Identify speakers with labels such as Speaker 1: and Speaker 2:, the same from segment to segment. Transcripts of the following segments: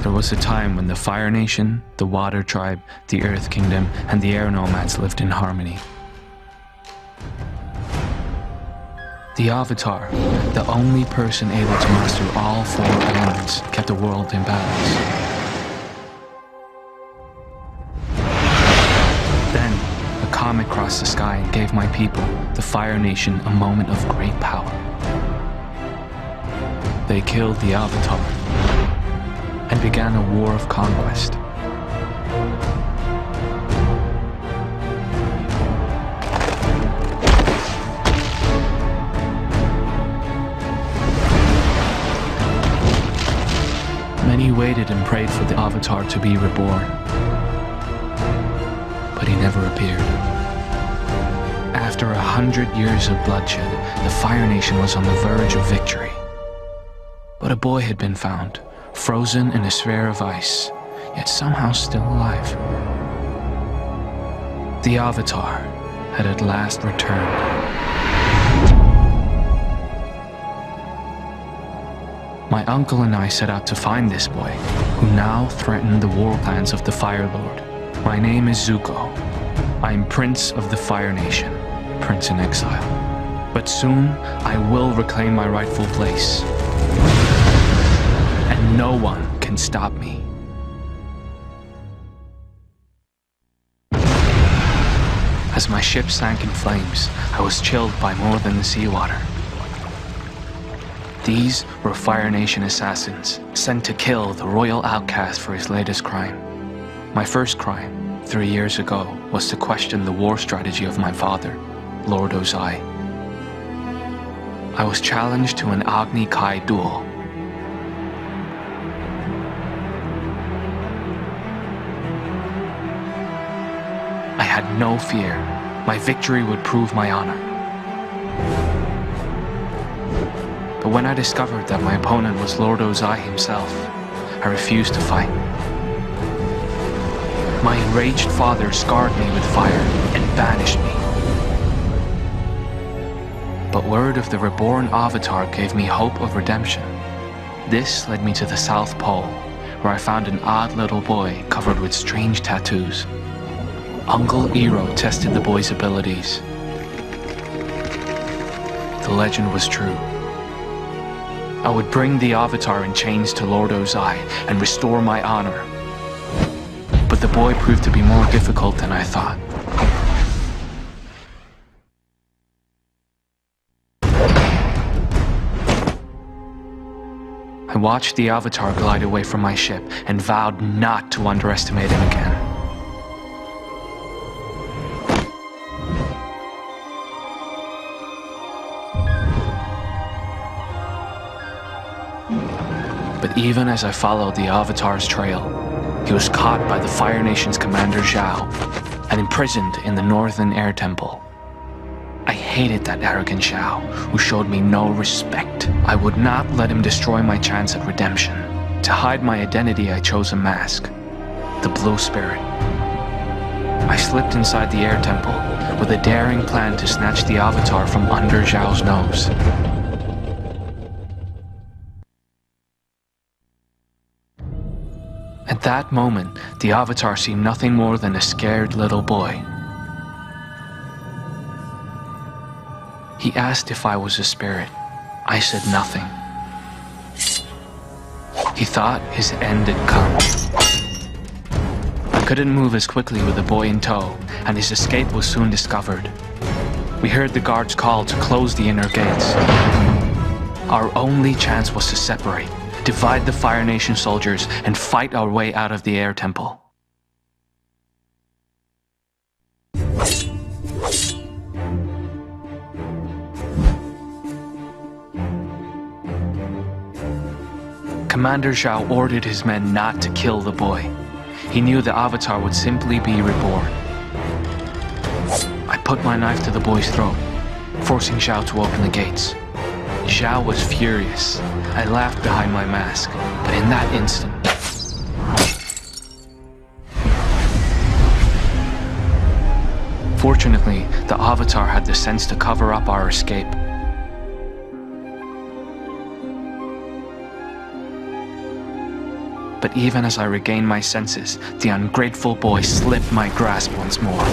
Speaker 1: There was a time when the Fire Nation, the Water Tribe, the Earth Kingdom, and the Air Nomads lived in harmony. The Avatar, the only person able to master all four elements, kept the world in balance. Then, a comet crossed the sky and gave my people, the Fire Nation, a moment of great power. They killed the Avatar and began a war of conquest. Many waited and prayed for the Avatar to be reborn, but he never appeared. After 100 years of bloodshed, the Fire Nation was on the verge of victory. But a boy had been found, frozen in a sphere of ice, yet somehow still alive. The Avatar had at last returned. My uncle and I set out to find this boy, who now threatened the war plans of the Fire Lord. My name is Zuko. I am Prince of the Fire Nation, Prince in exile. But soon, I will reclaim my rightful place. And no one can stop me. As my ship sank in flames, I was chilled by more than the seawater. These were Fire Nation assassins, sent to kill the royal outcast for his latest crime. My first crime, 3 years ago, was to question the war strategy of my father, Lord Ozai. I was challenged to an Agni Kai duel. I had no fear. My victory would prove my honor. But when I discovered that my opponent was Lord Ozai himself, I refused to fight. My enraged father scarred me with fire and banished me. But word of the reborn Avatar gave me hope of redemption. This led me to the South Pole, where I found an odd little boy covered with strange tattoos. Uncle Iroh tested the boy's abilities. The legend was true. I would bring the Avatar in chains to Lord Ozai and restore my honor. But the boy proved to be more difficult than I thought. I watched the Avatar glide away from my ship and vowed not to underestimate him again. But even as I followed the Avatar's trail, he was caught by the Fire Nation's commander Zhao and imprisoned in the Northern Air Temple. I hated that arrogant Zhao, who showed me no respect. I would not let him destroy my chance at redemption. To hide my identity, I chose a mask, the Blue Spirit. I slipped inside the Air Temple with a daring plan to snatch the Avatar from under Zhao's nose. At that moment, the Avatar seemed nothing more than a scared little boy. He asked if I was a spirit. I said nothing. He thought his end had come. I couldn't move as quickly with the boy in tow, and his escape was soon discovered. We heard the guards call to close the inner gates. Our only chance was to separate, divide the Fire Nation soldiers, and fight our way out of the Air Temple. Commander Zhao ordered his men not to kill the boy. He knew the Avatar would simply be reborn. I put my knife to the boy's throat, forcing Zhao to open the gates. Zhao was furious. I laughed behind my mask, but in that instant, fortunately, the Avatar had the sense to cover up our escape. But even as I regained my senses, the ungrateful boy slipped my grasp once more.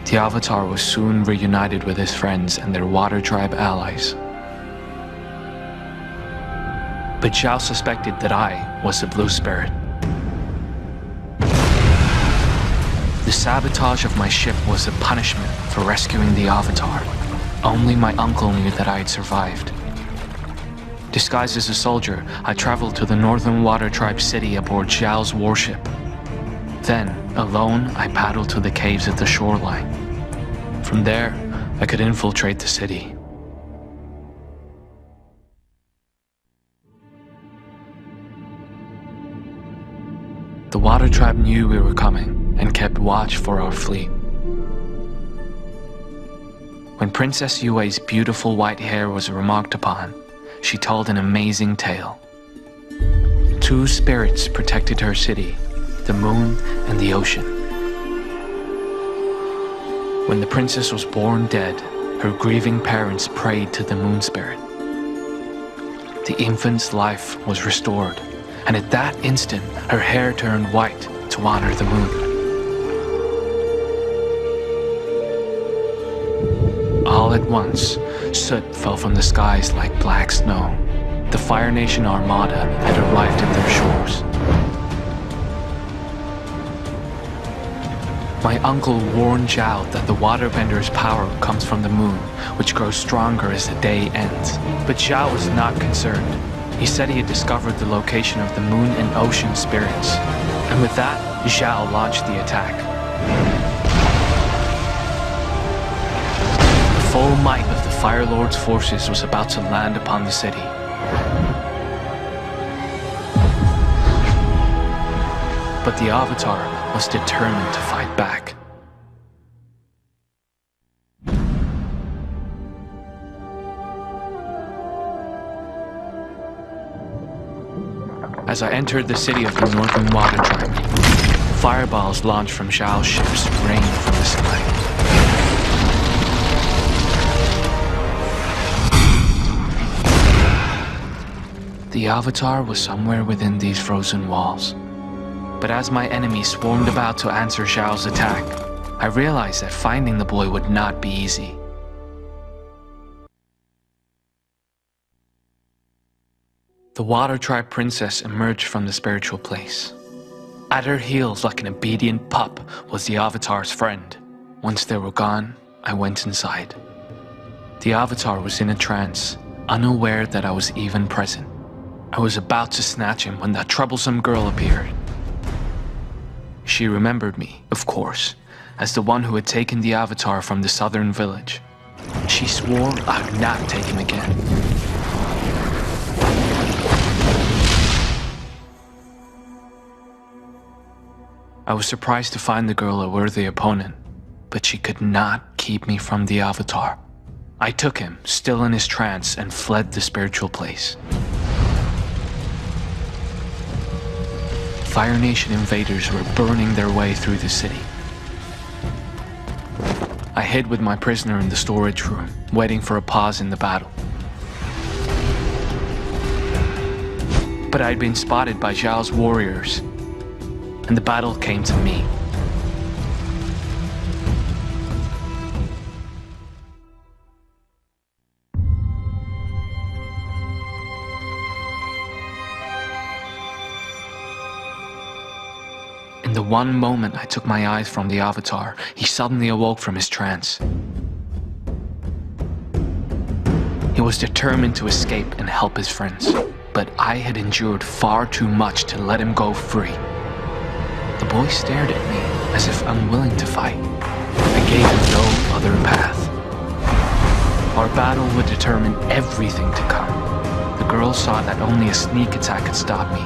Speaker 1: The Avatar was soon reunited with his friends and their water tribe allies. But Zhao suspected that I was the Blue Spirit. The sabotage of my ship was a punishment for rescuing the Avatar. Only my uncle knew that I had survived. Disguised as a soldier, I traveled to the Northern Water Tribe city aboard Zhao's warship. Then, alone, I paddled to the caves at the shoreline. From there, I could infiltrate the city. The Water Tribe knew we were coming and kept watch for our fleet. When Princess Yue's beautiful white hair was remarked upon, she told an amazing tale. 2 spirits protected her city, the moon and the ocean. When the princess was born dead, her grieving parents prayed to the moon spirit. The infant's life was restored, and at that instant, her hair turned white to honor the moon. All at once, soot fell from the skies like black snow. The Fire Nation Armada had arrived at their shores. My uncle warned Zhao that the waterbender's power comes from the moon, which grows stronger as the day ends. But Zhao was not concerned. He said he had discovered the location of the moon and ocean spirits. And with that, Zhao launched the attack. The full might of the Fire Lord's forces was about to land upon the city. But the Avatar was determined to fight back. As I entered the city of the Northern Water Tribe, fireballs launched from Zhao's ships rained from the sky. The Avatar was somewhere within these frozen walls. But as my enemies swarmed about to answer Zhao's attack, I realized that finding the boy would not be easy. The Water Tribe princess emerged from the spiritual place. At her heels, like an obedient pup, was the Avatar's friend. Once they were gone, I went inside. The Avatar was in a trance, unaware that I was even present. I was about to snatch him when that troublesome girl appeared. She remembered me, of course, as the one who had taken the Avatar from the southern village. She swore I would not take him again. I was surprised to find the girl a worthy opponent, but she could not keep me from the Avatar. I took him, still in his trance, and fled the spiritual place. Fire Nation invaders were burning their way through the city. I hid with my prisoner in the storage room, waiting for a pause in the battle. But I had been spotted by Zhao's warriors, and the battle came to me. In the one moment I took my eyes from the Avatar, he suddenly awoke from his trance. He was determined to escape and help his friends, but I had endured far too much to let him go free. The boy stared at me as if unwilling to fight. I gave him no other path. Our battle would determine everything to come. The girl saw that only a sneak attack could stop me.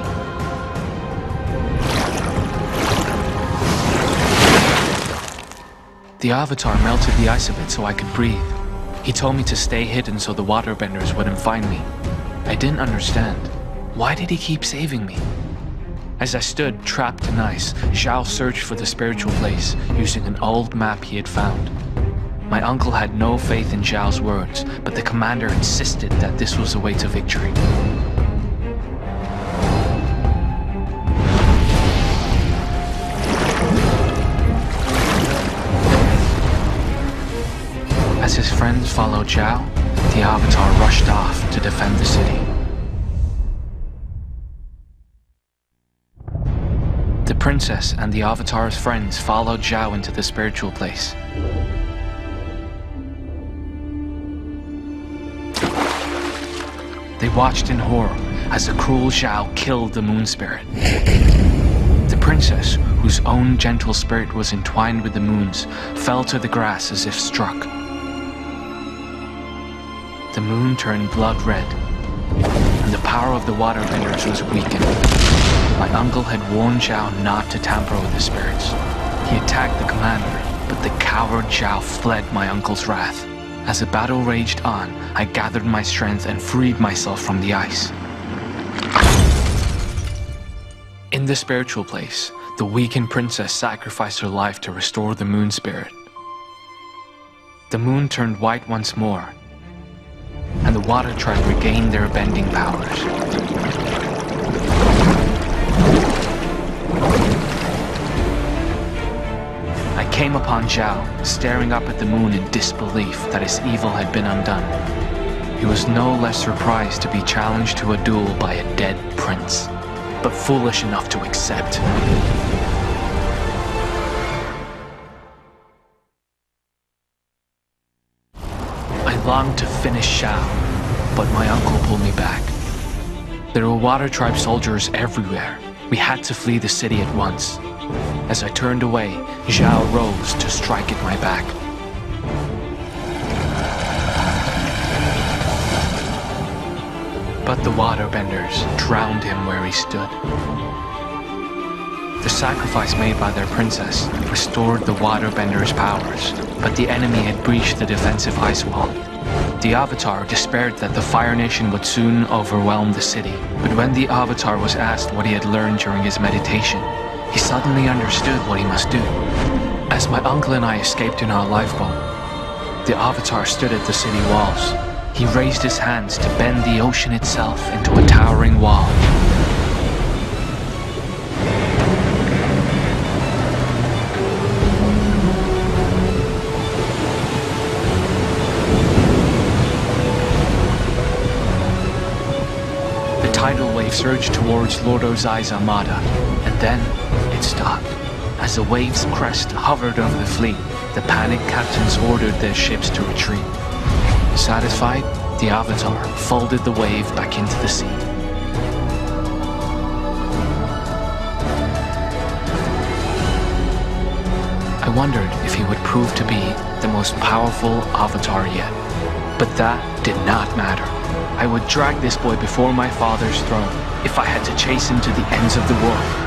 Speaker 1: The Avatar melted the ice a bit so I could breathe. He told me to stay hidden so the waterbenders wouldn't find me. I didn't understand. Why did he keep saving me? As I stood trapped in ice, Zhao searched for the spiritual place using an old map he had found. My uncle had no faith in Zhao's words, but the commander insisted that this was the way to victory. Zhao, the Avatar rushed off to defend the city. The princess and the Avatar's friends followed Zhao into the spiritual place. They watched in horror as the cruel Zhao killed the moon spirit. The princess, whose own gentle spirit was entwined with the moon's, fell to the grass as if struck. The moon turned blood red, and the power of the waterbenders was weakened. My uncle had warned Zhao not to tamper with the spirits. He attacked the commander, but the coward Zhao fled my uncle's wrath. As the battle raged on, I gathered my strength and freed myself from the ice. In the spiritual place, the weakened princess sacrificed her life to restore the moon spirit. The moon turned white once more, and the water tribe regained their bending powers. I came upon Zhao, staring up at the moon in disbelief that his evil had been undone. He was no less surprised to be challenged to a duel by a dead prince, but foolish enough to accept. I longed to finish Zhao, but my uncle pulled me back. There were water tribe soldiers everywhere. We had to flee the city at once. As I turned away, Zhao rose to strike at my back. But the waterbenders drowned him where he stood. The sacrifice made by their princess restored the waterbenders' powers, but the enemy had breached the defensive ice wall. The Avatar despaired that the Fire Nation would soon overwhelm the city, but when the Avatar was asked what he had learned during his meditation, he suddenly understood what he must do. As my uncle and I escaped in our lifeboat, the Avatar stood at the city walls. He raised his hands to bend the ocean itself into a towering wall. The tidal wave surged towards Lord Ozai's armada, and then it stopped. As the wave's crest hovered over the fleet, the panicked captains ordered their ships to retreat. Satisfied, the Avatar folded the wave back into the sea. I wondered if he would prove to be the most powerful Avatar yet. But that did not matter. I would drag this boy before my father's throne if I had to chase him to the ends of the world.